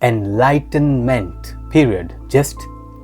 enlightenment, period. Just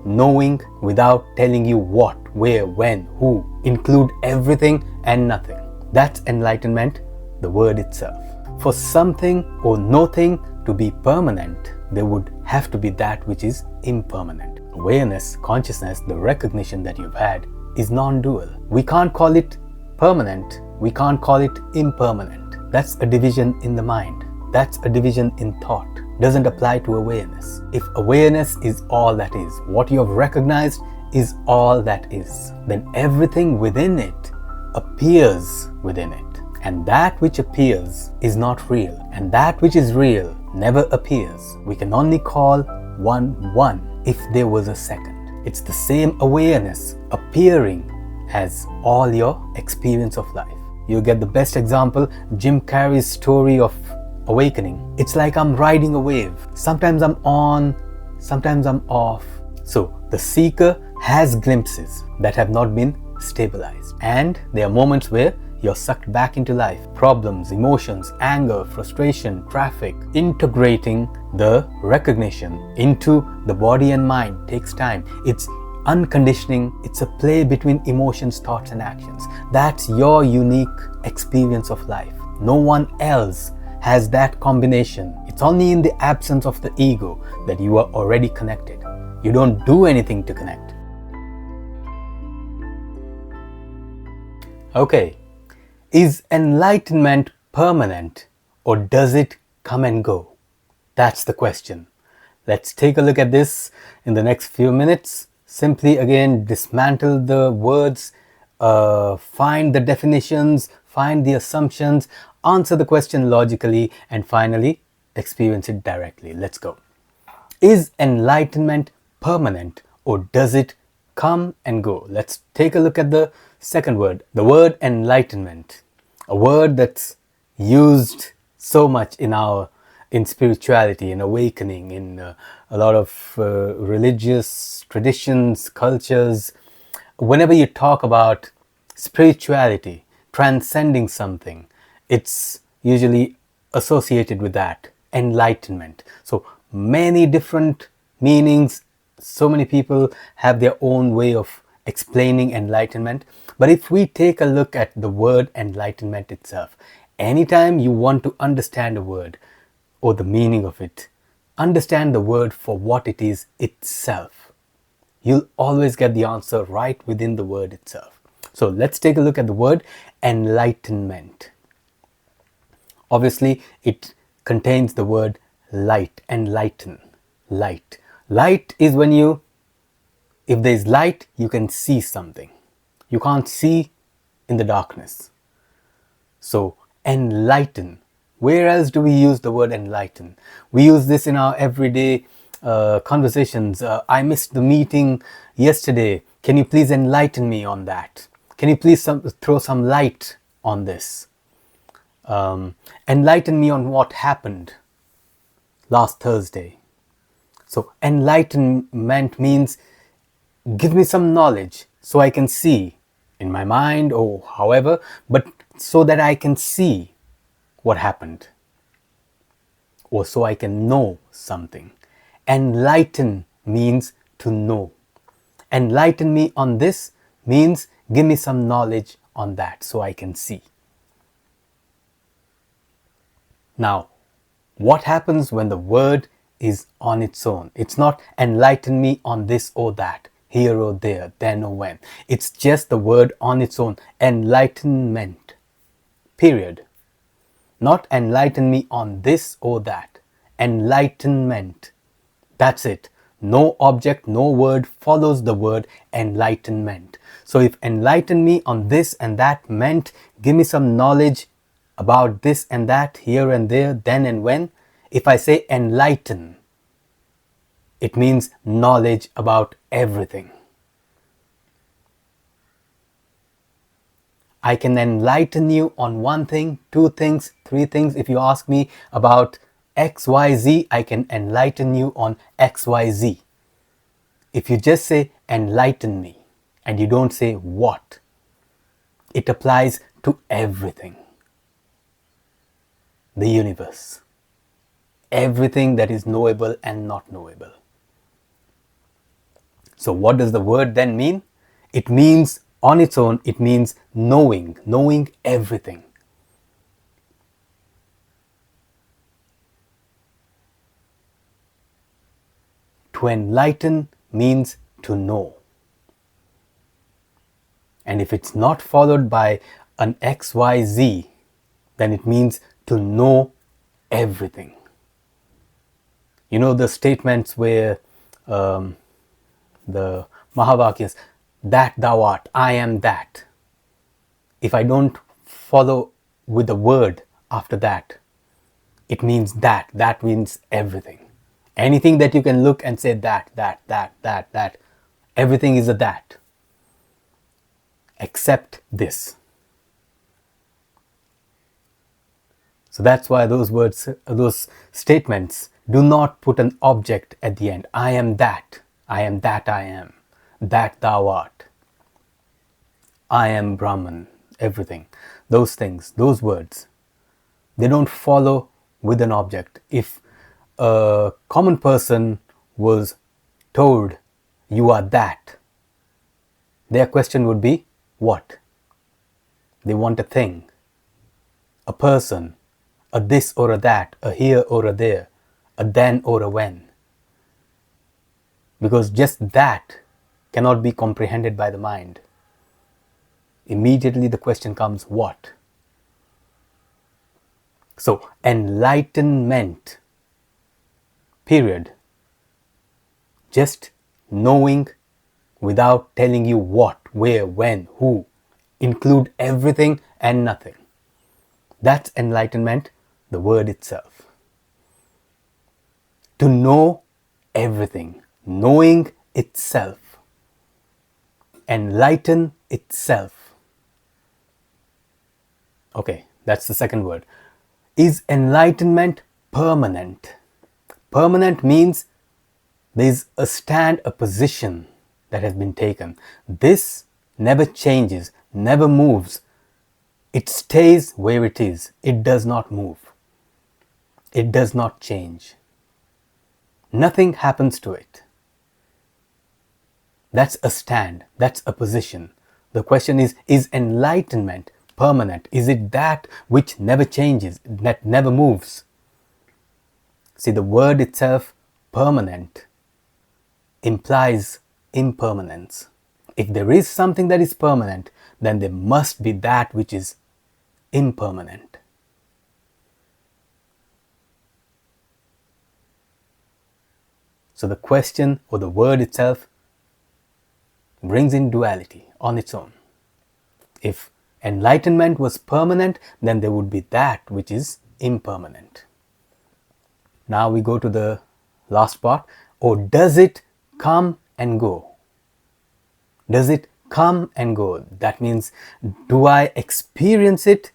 knowing without telling you what, where, when, who. Include everything and nothing. That's enlightenment, the word itself. For something or nothing to be permanent, there would have to be that which is impermanent. Awareness, consciousness, the recognition that you've had is non-dual. We can't call it permanent. We can't call it impermanent. That's a division in the mind. That's a division in thought. Doesn't apply to awareness. If awareness is all that is, what you have recognized is all that is, then everything within it appears within it. And that which appears is not real. And that which is real never appears. We can only call one if there was a second. It's the same awareness appearing as all your experience of life. You get the best example, Jim Carrey's story of awakening. It's like I'm riding a wave. Sometimes I'm on, sometimes I'm off. So the seeker has glimpses that have not been stabilized. And there are moments where you're sucked back into life. Problems, emotions, anger, frustration, traffic. Integrating the recognition into the body and mind takes time. It's unconditioning. It's a play between emotions, thoughts, and actions. That's your unique experience of life. No one else has that combination. It's only in the absence of the ego that you are already connected. You don't do anything to connect. Okay. Is enlightenment permanent or does it come and go? That's the question. Let's take a look at this in the next few minutes. Simply again dismantle the words, find the definitions, find the assumptions, answer the question logically, and finally experience it directly. Let's go. Is enlightenment permanent or does it come and go? Let's take a look at the second word, the word enlightenment, a word that's used so much in spirituality, in awakening, in a lot of religious traditions, cultures. Whenever you talk about spirituality, transcending something, it's usually associated with that, enlightenment. So many different meanings, so many people have their own way of explaining enlightenment. But if we take a look at the word enlightenment itself, anytime you want to understand a word or the meaning of it, understand the word for what it is itself. You'll always get the answer right within the word itself. So let's take a look at the word enlightenment. Obviously, it contains the word light, enlighten, light. Light is when if there's light, you can see something. You can't see in the darkness. So, enlighten. Where else do we use the word enlighten? We use this in our everyday conversations. I missed the meeting yesterday. Can you please enlighten me on that? Can you please throw some light on this? Enlighten me on what happened last Thursday. So enlightenment means give me some knowledge so I can see in my mind or however, but so that I can see what happened or so I can know something. Enlighten means to know. Enlighten me on this means give me some knowledge on that so I can see. Now, what happens when the word is on its own? It's not enlighten me on this or that, here or there, then or when. It's just the word on its own, enlightenment, period. Not enlighten me on this or that, enlightenment. That's it. No object, no word follows the word enlightenment. So if enlighten me on this and that meant give me some knowledge about this and that, here and there, then and when, if I say enlighten, it means knowledge about everything. I can enlighten you on one thing, two things, three things. If you ask me about XYZ, I can enlighten you on XYZ. If you just say enlighten me and you don't say what, it applies to everything. The universe, everything that is knowable and not knowable. So what does the word then mean? It means, on its own, it means knowing everything. To enlighten means to know. And if it's not followed by an XYZ, then it means to know everything. You know the statements where the Mahavakyas, that thou art, I am that. If I don't follow with the word after that, it means that. That means everything. Anything that you can look and say that, everything is a that. Except this. So that's why those words, those statements do not put an object at the end. I am that I am, that thou art, I am Brahman, everything. Those things, those words, they don't follow with an object. If a common person was told, you are that, their question would be, what? They want a thing, a person, a this or a that, a here or a there, a then or a when. Because just that cannot be comprehended by the mind. Immediately the question comes, what? So, enlightenment, period. Just knowing without telling you what, where, when, who. Include everything and nothing. That's enlightenment, the word itself. To know everything, knowing itself, enlighten itself. Okay, that's the second word. Is enlightenment permanent? Permanent means there is a stand, a position that has been taken. This never changes, never moves. It stays where it is. It does not move. It does not change. Nothing happens to it. That's a stand. That's a position. The question is enlightenment permanent? Is it that which never changes, that never moves? See, the word itself, permanent, implies impermanence. If there is something that is permanent, then there must be that which is impermanent. So the question or the word itself brings in duality on its own. If enlightenment was permanent, then there would be that which is impermanent. Now we go to the last part. Or does it come and go? Does it come and go? That means, do I experience it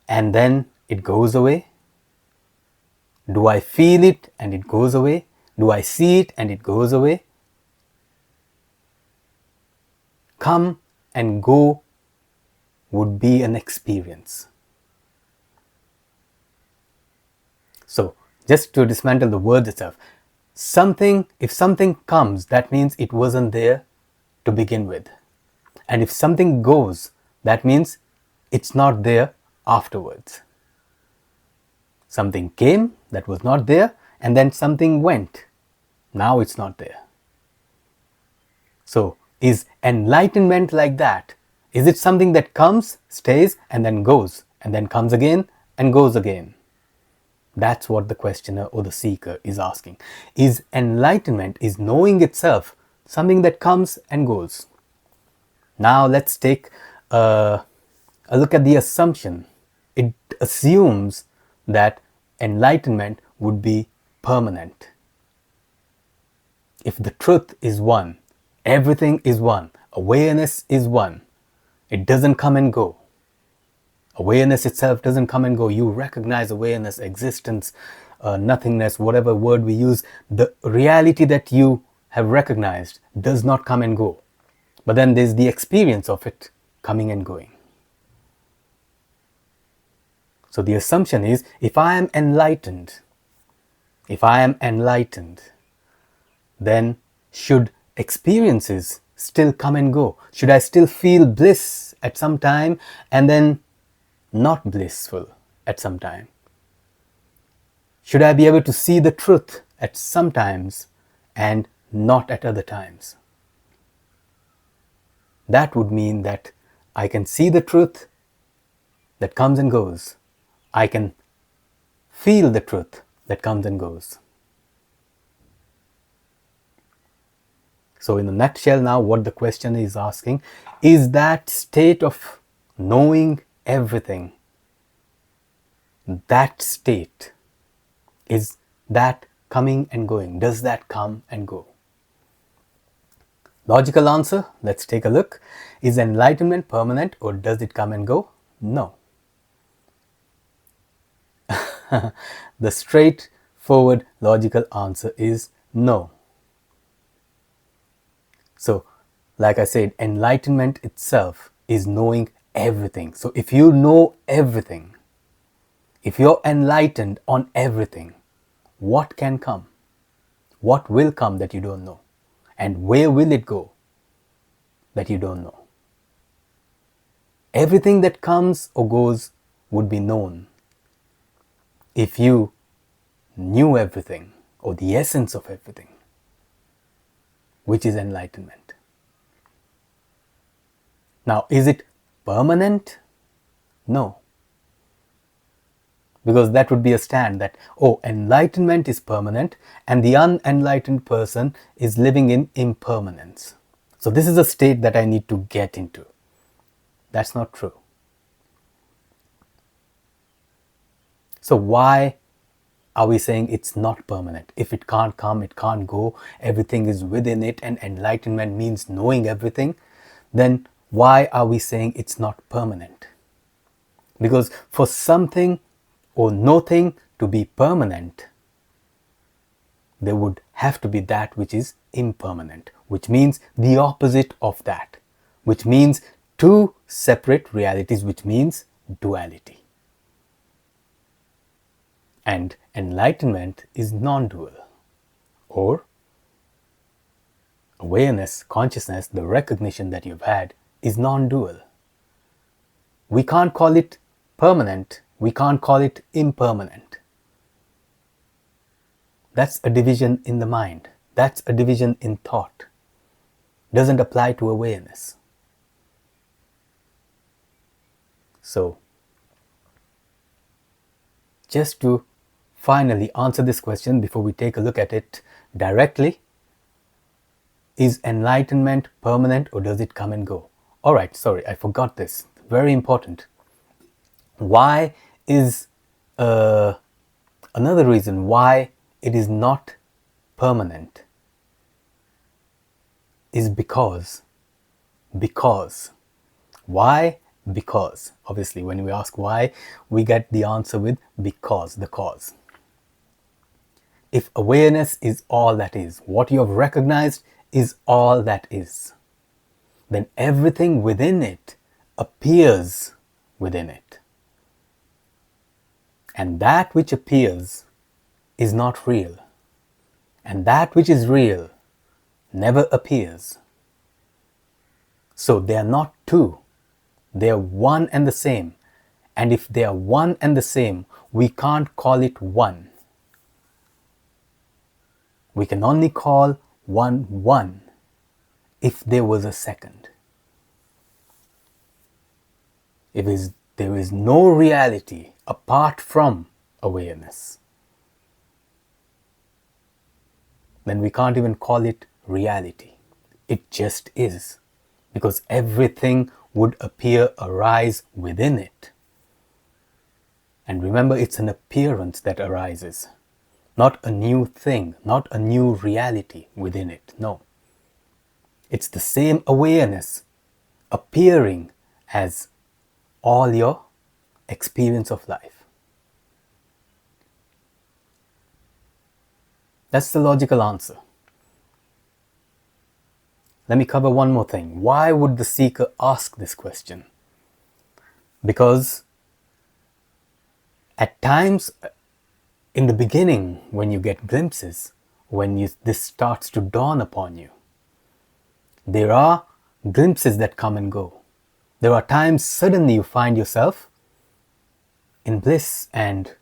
and then it goes away? Do I feel it and it goes away? Do I see it and it goes away? Come and go would be an experience. So, just to dismantle the word itself, if something comes, that means it wasn't there to begin with. And if something goes, that means it's not there afterwards. Something came that was not there, and then something went. Now it's not there. So, is enlightenment like that? Is it something that comes, stays, and then goes, and then comes again and goes again? That's what the questioner or the seeker is asking. Is enlightenment, is knowing itself, something that comes and goes? Now let's take a look at the assumption. It assumes that enlightenment would be permanent. If the truth is one, everything is one, awareness is one, it doesn't come and go. Awareness itself doesn't come and go. You recognize awareness, existence, nothingness, whatever word we use. The reality that you have recognized does not come and go. But then there's the experience of it coming and going. So the assumption is, if I am enlightened, If I am enlightened, then should experiences still come and go? Should I still feel bliss at some time and then not blissful at some time? Should I be able to see the truth at some times and not at other times? That would mean that I can see the truth that comes and goes. I can feel the truth that comes and goes. So in a nutshell now, what the question is asking is that state of knowing everything, that state, is that coming and going? Does that come and go? Logical answer, let's take a look. Is enlightenment permanent or does it come and go? No. The straightforward logical answer is no. So, like I said, enlightenment itself is knowing everything. So if you know everything, if you're enlightened on everything, what can come? What will come that you don't know? And where will it go that you don't know? Everything that comes or goes would be known if you knew everything, or the essence of everything, which is enlightenment. Now, is it permanent? No. Because that would be a stand that, oh, enlightenment is permanent and the unenlightened person is living in impermanence. So this is a state that I need to get into. That's not true. So why are we saying it's not permanent? If it can't come, it can't go, everything is within it, and enlightenment means knowing everything, then why are we saying it's not permanent? Because for something or nothing to be permanent, there would have to be that which is impermanent, which means the opposite of that, which means two separate realities, which means duality. And enlightenment is non-dual, or awareness, consciousness, the recognition that you've had is non-dual. We can't call it permanent, we can't call it impermanent. That's a division in the mind. That's a division in thought. Doesn't apply to awareness. So, just to finally answer this question before we take a look at it directly, is enlightenment permanent or does it come and go? Alright, sorry, I forgot this. Very important. Why is another reason why it is not permanent is because. Why? Because. Obviously, when we ask why, we get the answer with because, the cause. If awareness is all that is, what you have recognized is all that is, then everything within it appears within it. And that which appears is not real. And that which is real never appears. So they are not two. They are one and the same. And if they are one and the same, we can't call it one. We can only call one if there was a second. If there is no reality apart from awareness, then we can't even call it reality. It just is. Because everything would arise within it. And remember, it's an appearance that arises. Not a new thing, not a new reality within it. No. It's the same awareness appearing as all your experience of life. That's the logical answer. Let me cover one more thing. Why would the seeker ask this question? Because at times In the beginning, when you get glimpses, this starts to dawn upon you, there are glimpses that come and go. There are times suddenly you find yourself in bliss and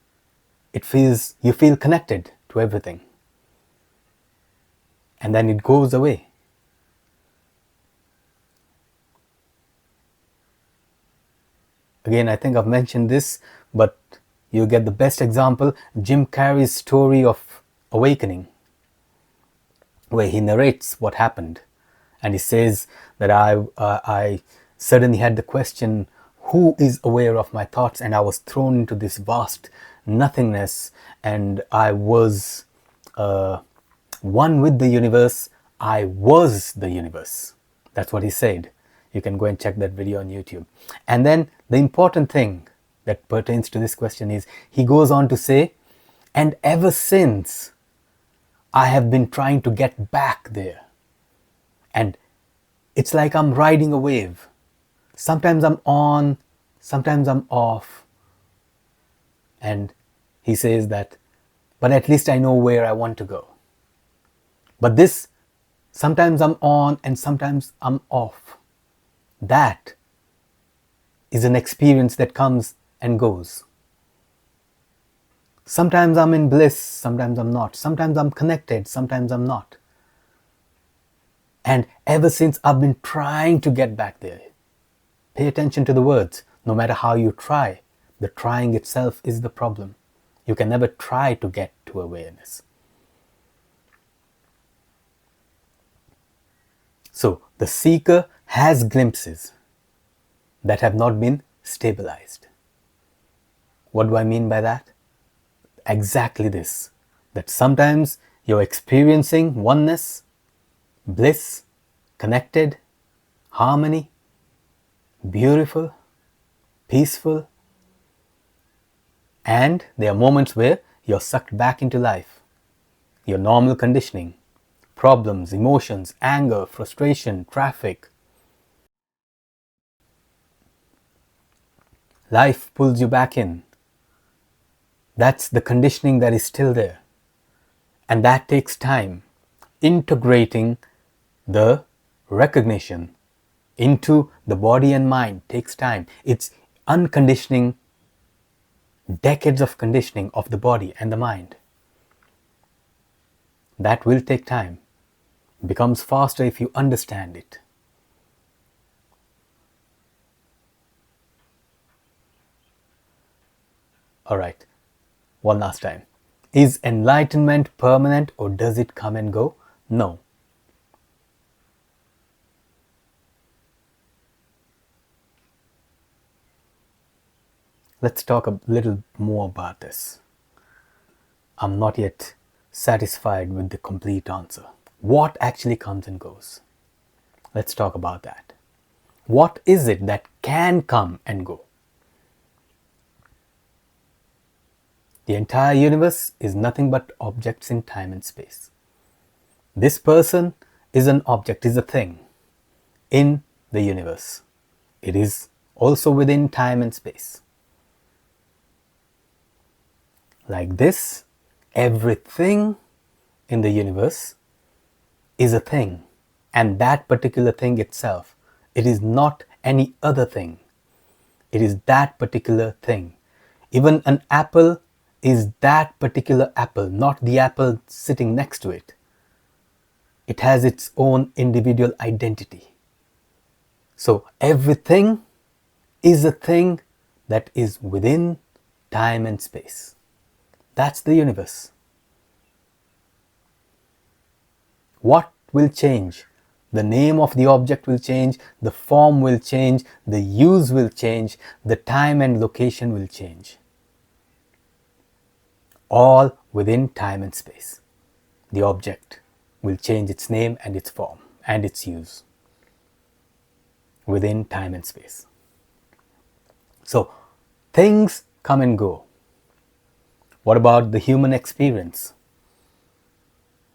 you feel connected to everything. And then it goes away. Again, I think I've mentioned this, but you get the best example, Jim Carrey's story of awakening, where he narrates what happened. And he says that I suddenly had the question, who is aware of my thoughts? And I was thrown into this vast nothingness, and I was one with the universe. I was the universe. That's what he said. You can go and check that video on YouTube. And then the important thing that pertains to this question is, he goes on to say, and ever since I have been trying to get back there. And it's like I'm riding a wave. Sometimes I'm on, sometimes I'm off. And he says that, but at least I know where I want to go. But this, sometimes I'm on and sometimes I'm off. That is an experience that comes and goes. Sometimes I'm in bliss, sometimes I'm not. Sometimes I'm connected, sometimes I'm not. And ever since I've been trying to get back there. Pay attention to the words. No matter how you try, the trying itself is the problem. You can never try to get to awareness. So the seeker has glimpses that have not been stabilized. What do I mean by that? Exactly this, that sometimes you're experiencing oneness, bliss, connected, harmony, beautiful, peaceful, and there are moments where you're sucked back into life, your normal conditioning, problems, emotions, anger, frustration, traffic. Life pulls you back in. That's the conditioning that is still there. And that takes time. Integrating the recognition into the body and mind takes time. It's unconditioning, decades of conditioning of the body and the mind. That will take time. It becomes faster if you understand it. Alright, one last time. Is enlightenment permanent or does it come and go? No. Let's talk a little more about this. I'm not yet satisfied with the complete answer. What actually comes and goes? Let's talk about that. What is it that can come and go? The entire universe is nothing but objects in time and space. This person is an object, is a thing in the universe. It is also within time and space. Like this, everything in the universe is a thing, and that particular thing itself, it is not any other thing. It is that particular thing. Even an apple is that particular apple, not the apple sitting next to it. It has its own individual identity. So everything is a thing that is within time and space. That's the universe. What will change? The name of the object will change, the form will change, the use will change, the time and location will change. All within time and space. The object will change its name and its form and its use within time and space. So things come and go. What about the human experience?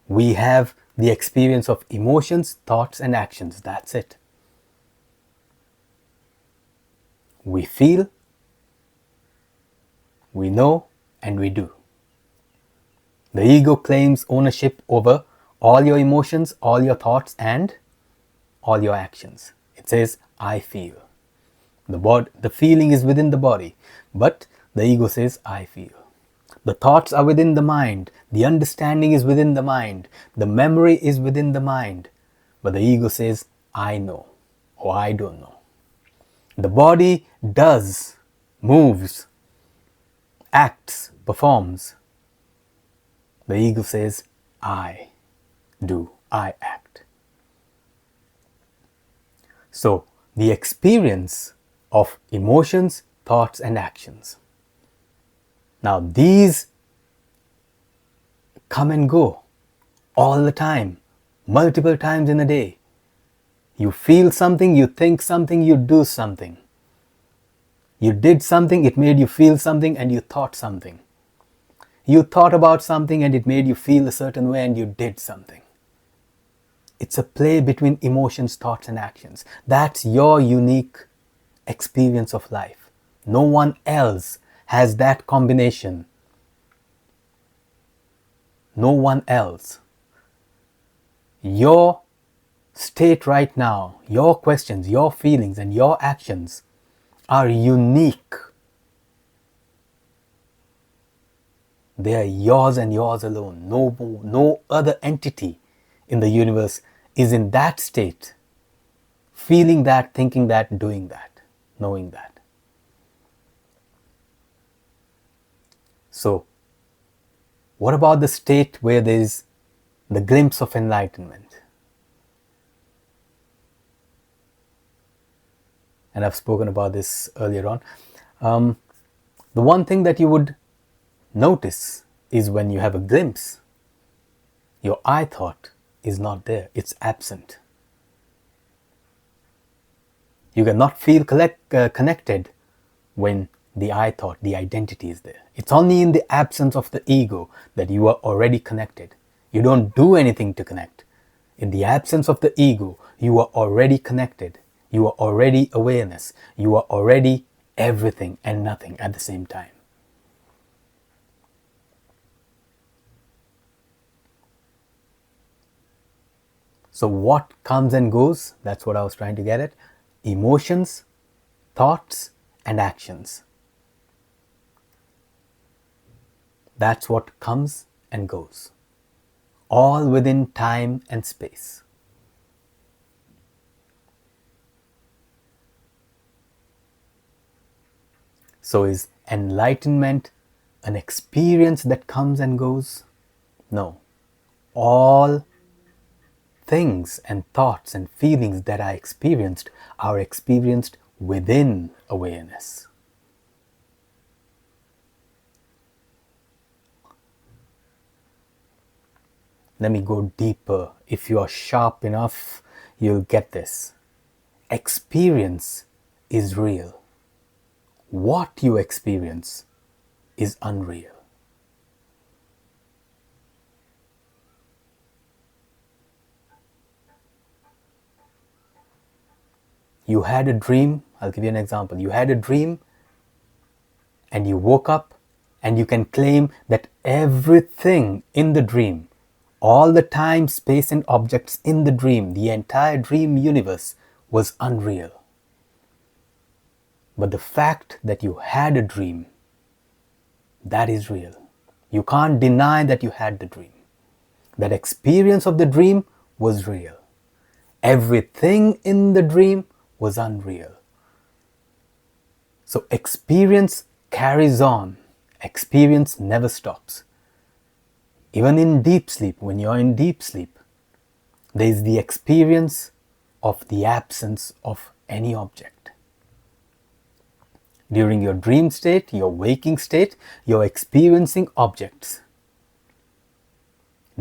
We have the experience of emotions, thoughts, and actions. That's it. We feel, we know, and we do. The ego claims ownership over all your emotions, all your thoughts, and all your actions. It says, I feel. The feeling is within the body, but the ego says, I feel. The thoughts are within the mind. The understanding is within the mind. The memory is within the mind. But the ego says, I know, or I don't know. The body does, moves, acts, performs. The ego says, I do, I act. So, the experience of emotions, thoughts, and actions. Now, these come and go all the time, multiple times in a day. You feel something, you think something, you do something. You did something, it made you feel something, and you thought something. You thought about something and it made you feel a certain way, and you did something. It's a play between emotions, thoughts, and actions. That's your unique experience of life. No one else has that combination. No one else. Your state right now, your questions, your feelings, and your actions are unique. They are yours and yours alone. No other entity in the universe is in that state, feeling that, thinking that, doing that, knowing that. So, what about the state where there is the glimpse of enlightenment? And I've spoken about this earlier on. The one thing that you would notice is when you have a glimpse, your I thought is not there, it's absent. You cannot feel connected when the I thought, the identity is there. It's only in the absence of the ego that you are already connected. You don't do anything to connect. In the absence of the ego, you are already connected. You are already awareness. You are already everything and nothing at the same time. So what comes and goes? That's what I was trying to get at. Emotions, thoughts, and actions. That's what comes and goes. All within time and space. So is enlightenment an experience that comes and goes? No. All things and thoughts and feelings that are experienced within awareness. Let me go deeper. If you are sharp enough, you'll get this. Experience is real. What you experience is unreal. You had a dream. I'll give you an example. You had a dream and you woke up, and you can claim that everything in the dream, all the time, space, and objects in the dream, the entire dream universe was unreal. But the fact that you had a dream, that is real. You can't deny that you had the dream. That experience of the dream was real. Everything in the dream was unreal. So experience carries on. Experience never stops. Even in deep sleep, when you're in deep sleep, there is the experience of the absence of any object. During your dream state, your waking state, you're experiencing objects.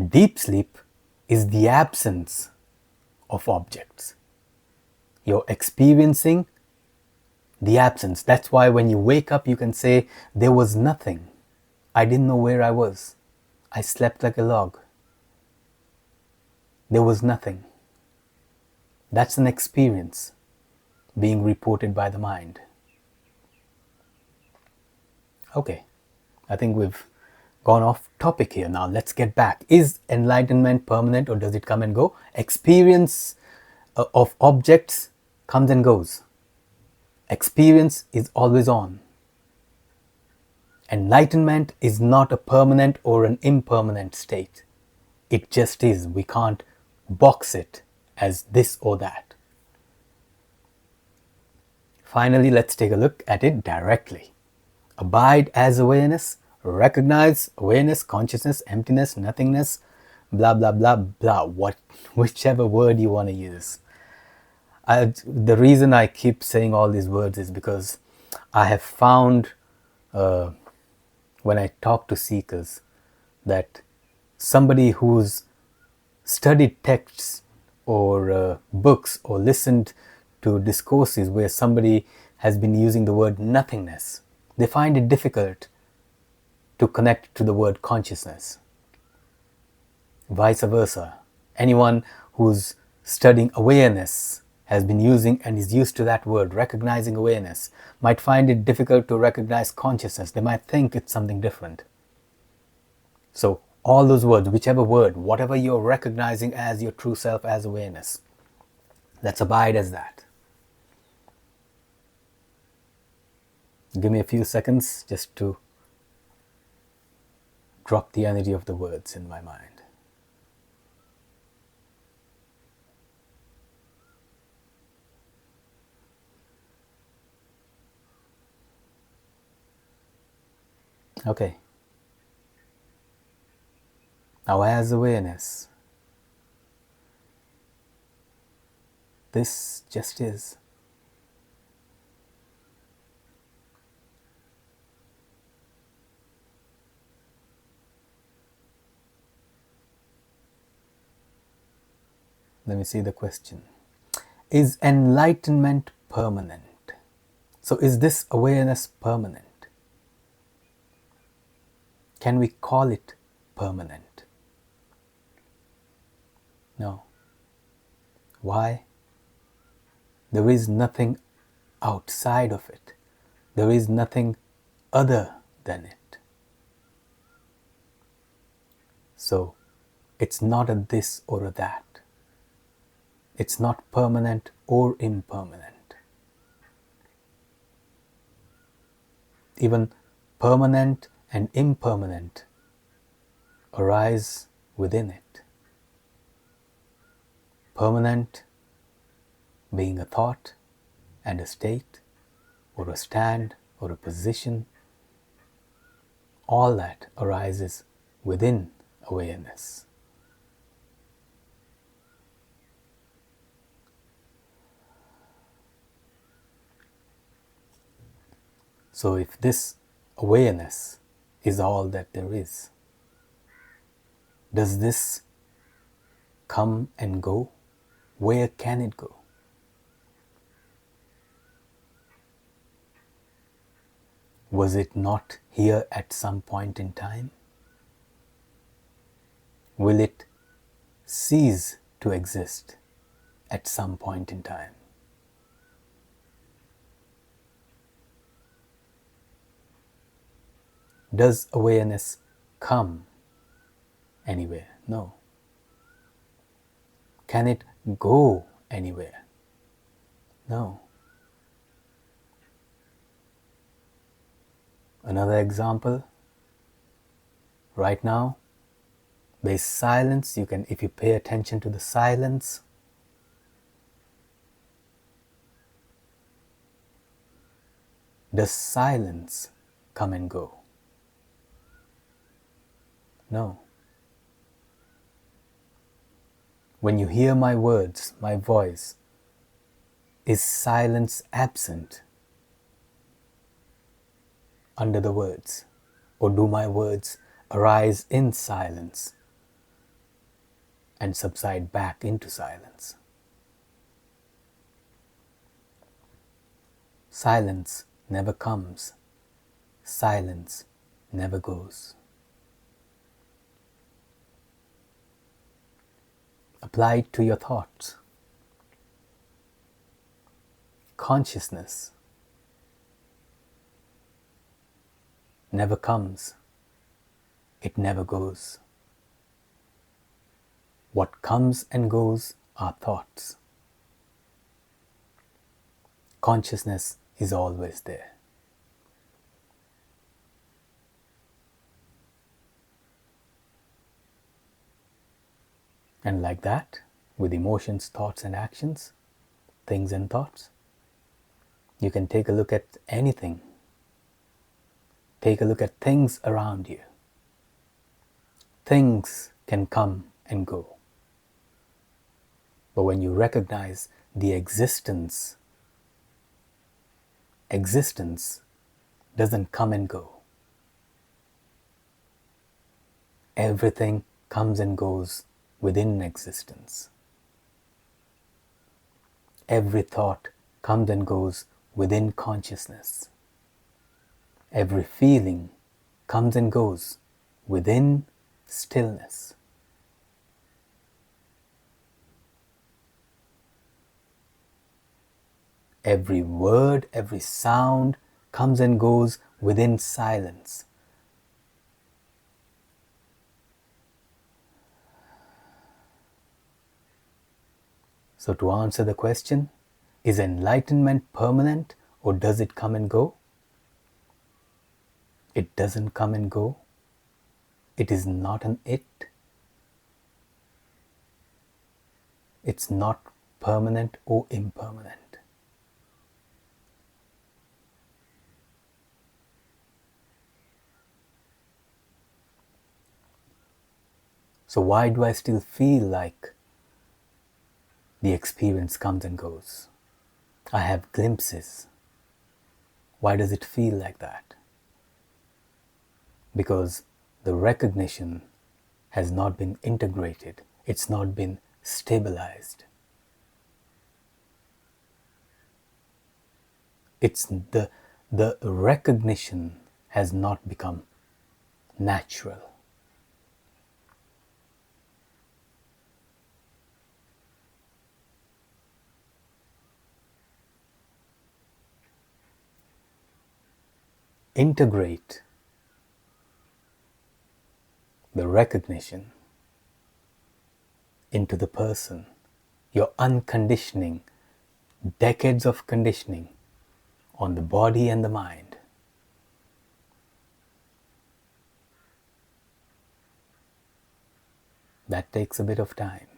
Deep sleep is the absence of objects. You're experiencing the absence. That's why when you wake up, you can say, there was nothing. I didn't know where I was. I slept like a log. There was nothing. That's an experience being reported by the mind. Okay, I think we've gone off topic here. Now let's get back. Is enlightenment permanent, or does it come and go? Experience of objects comes and goes. Experience is always on. Enlightenment is not a permanent or an impermanent state. It just is. We can't box it as this or that. Finally, let's take a look at it directly. Abide as awareness, recognize awareness, consciousness, emptiness, nothingness, blah, blah, blah, blah, whichever word you want to use. The reason I keep saying all these words is because I have found when I talk to seekers that somebody who's studied texts or books or listened to discourses where somebody has been using the word nothingness, they find it difficult to connect to the word consciousness. Vice versa. Anyone who's studying awareness has been using and is used to that word, recognizing awareness, might find it difficult to recognize consciousness. They might think it's something different. So all those words, whichever word, whatever you're recognizing as your true self, as awareness, let's abide as that. Give me a few seconds just to drop the energy of the words in my mind. Okay. Now, as awareness, this just is. Let me see the question. Is enlightenment permanent? So is this awareness permanent? Can we call it permanent? No. Why? There is nothing outside of it. There is nothing other than it. So it's not a this or a that. It's not permanent or impermanent. Even permanent and impermanent arise within it. Permanent being a thought and a state, or a stand, or a position, all that arises within awareness. So if this awareness is all that there is, does this come and go? Where can it go? Was it not here at some point in time? Will it cease to exist at some point in time? Does awareness come anywhere? No. Can it go anywhere? No. Another example, right now, there's silence. If you pay attention to the silence, does silence come and go? No. When you hear my words, my voice, is silence absent under the words? Or do my words arise in silence and subside back into silence? Silence never comes. Silence never goes. Apply it to your thoughts. Consciousness never comes. it never goes. What comes and goes are thoughts. Consciousness is always there. And like that, with emotions, thoughts and actions, things and thoughts, you can take a look at anything. Take a look at things around you. Things can come and go. But when you recognize the existence doesn't come and go. Everything comes and goes within existence. Every thought comes and goes within consciousness. Every feeling comes and goes within stillness. Every word, every sound comes and goes within silence. So to answer the question, is enlightenment permanent or does it come and go? It doesn't come and go. It is not an it. It's not permanent or impermanent. So why do I still feel like the experience comes and goes? I have glimpses. Why does it feel like that? Because the recognition has not been integrated. It's not been stabilized. It's the recognition has not become natural. Integrate the recognition into the person. You're unconditioning decades of conditioning on the body and the mind. That takes a bit of time.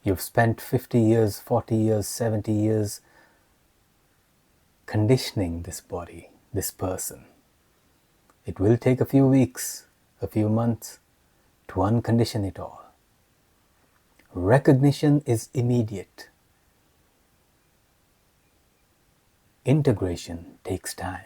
You've spent 50 years, 40 years, 70 years conditioning this body, this person. It will take a few weeks, a few months to uncondition it all. Recognition is immediate. Integration takes time.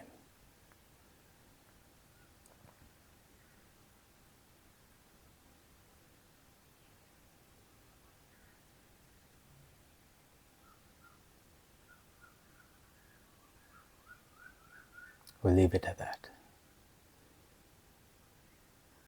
We'll leave it at that.